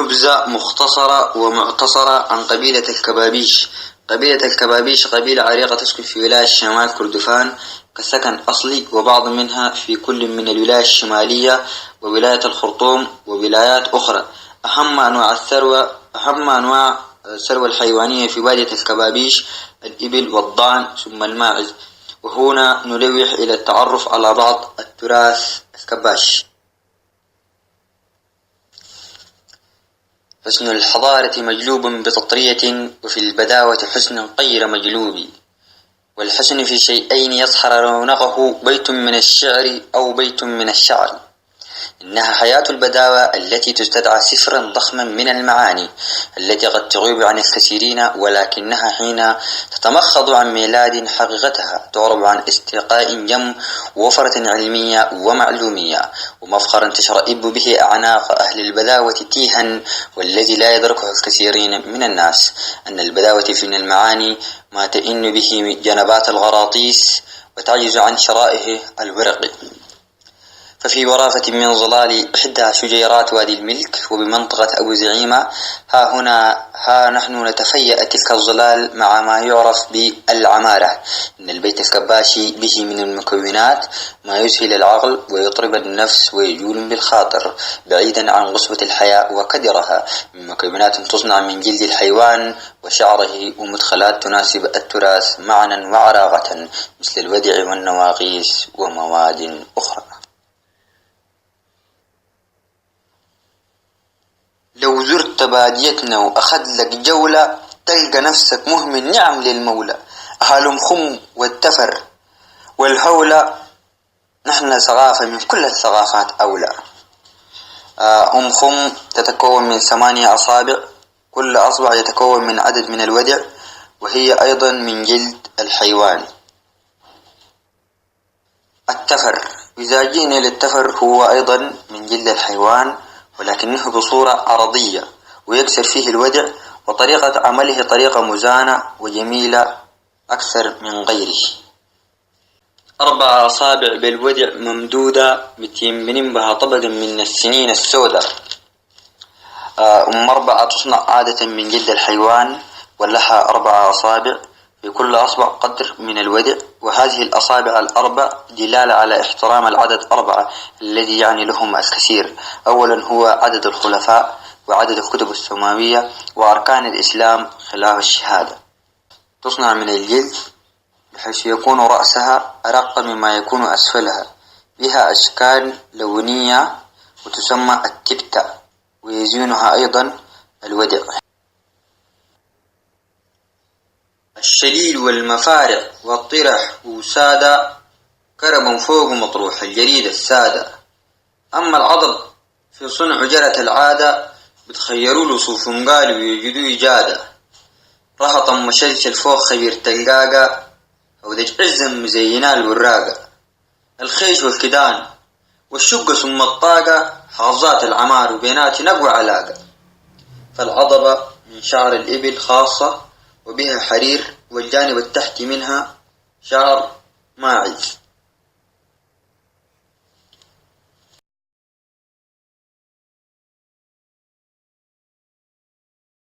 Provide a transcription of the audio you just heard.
نبذة مختصرة ومعتصرة عن قبيلة الكبابيش. قبيلة الكبابيش قبيلة عريقة تسكن في ولاية شمال كردفان كسكن أصلي، وبعض منها في كل من الولاية الشمالية وولاية الخرطوم وولايات أخرى. أهم أنواع الثروة الحيوانية في بادية الكبابيش الإبل والضأن ثم الماعز. وهنا نلوح إلى التعرف على بعض التراث الكباش. حسن الحضارة مجلوب بتطرية، وفي البداوة حسن غير مجلوب. والحسن في شيئين يصحر رونقه، بيت من الشعر أو بيت من الشعر. إنها حياة البداوة التي تستدعى سفرا ضخما من المعاني، التي قد تغيب عن الكثيرين، ولكنها حين تتمخض عن ميلاد حقيقتها تعرب عن استيقاء جم ووفرة علمية ومعلومية، ومفخر تشرئب به أعناق أهل البداوة تيها، والذي لا يدركه الكثيرين من الناس. أن البداوة في من المعاني ما تئن به جنبات الغراطيس وتعجز عن شرائه الورق. ففي ورافة من ظلال إحدى شجيرات وادي الملك وبمنطقة أبو زعيمة، ها نحن نتفيأ تلك الظلال مع ما يعرف بالعمارة. إن البيت الكباشي به من المكونات ما يسهل العقل ويطرب النفس ويجول بالخاطر، بعيدا عن غصبة الحياة وكدرها، من مكونات تصنع من جلد الحيوان وشعره، ومدخلات تناسب التراث معنى وعراقة، مثل الودع والنواقيس ومواد أخرى. لو زرت باديتنا وأخذ لك جولة، تلقى نفسك مهمل نعم للمولى. أهل خم والتفر والهولة، نحن ثقافة من كل الثقافات أولى. خم تتكون من 8 أصابع، كل أصبع يتكون من عدد من الودع، وهي أيضا من جلد الحيوان. التفر إذا جئنا للتفر هو أيضا من جلد الحيوان، ولكنه بصورة عرضية، ويكسر فيه الودع، وطريقة عمله طريقة مزانة وجميلة أكثر من غيره. 4 أصابع بالودع ممدودة متيمنين بها طبقا من السنين السوداء. 4 تصنع عادة من جلد الحيوان، ولها 4 أصابع، في كل أصبع قدر من الودع. وهذه الأصابع ال4 دلالة على احترام العدد 4 الذي يعني لهم الكثير. أولا هو عدد الخلفاء، وعدد الكتب السماوية، وأركان الإسلام خلاف الشهادة. تصنع من الجلد بحيث يكون رأسها أرق مما يكون أسفلها، بها أشكال لونية وتسمى التبتة، ويزينها أيضا الودع. الشليل والمفارع والطرح وسادة كرم فوق مطروح الجريدة السادة. أما العضب في صنع جرة العادة، بتخيروا له صوف قال ويجدوا إجادة. رهطا مشلشل فوق خبير تلقاقة، أو دج عزا مزينا الوراقة. الخيش والكدان والشقة ثم الطاقة، حافظات العمار وبينات نقوى علاقة. فالعضبة من شعر الإبل خاصة، وبها حرير، والجانب التحتي منها شعر ماعز.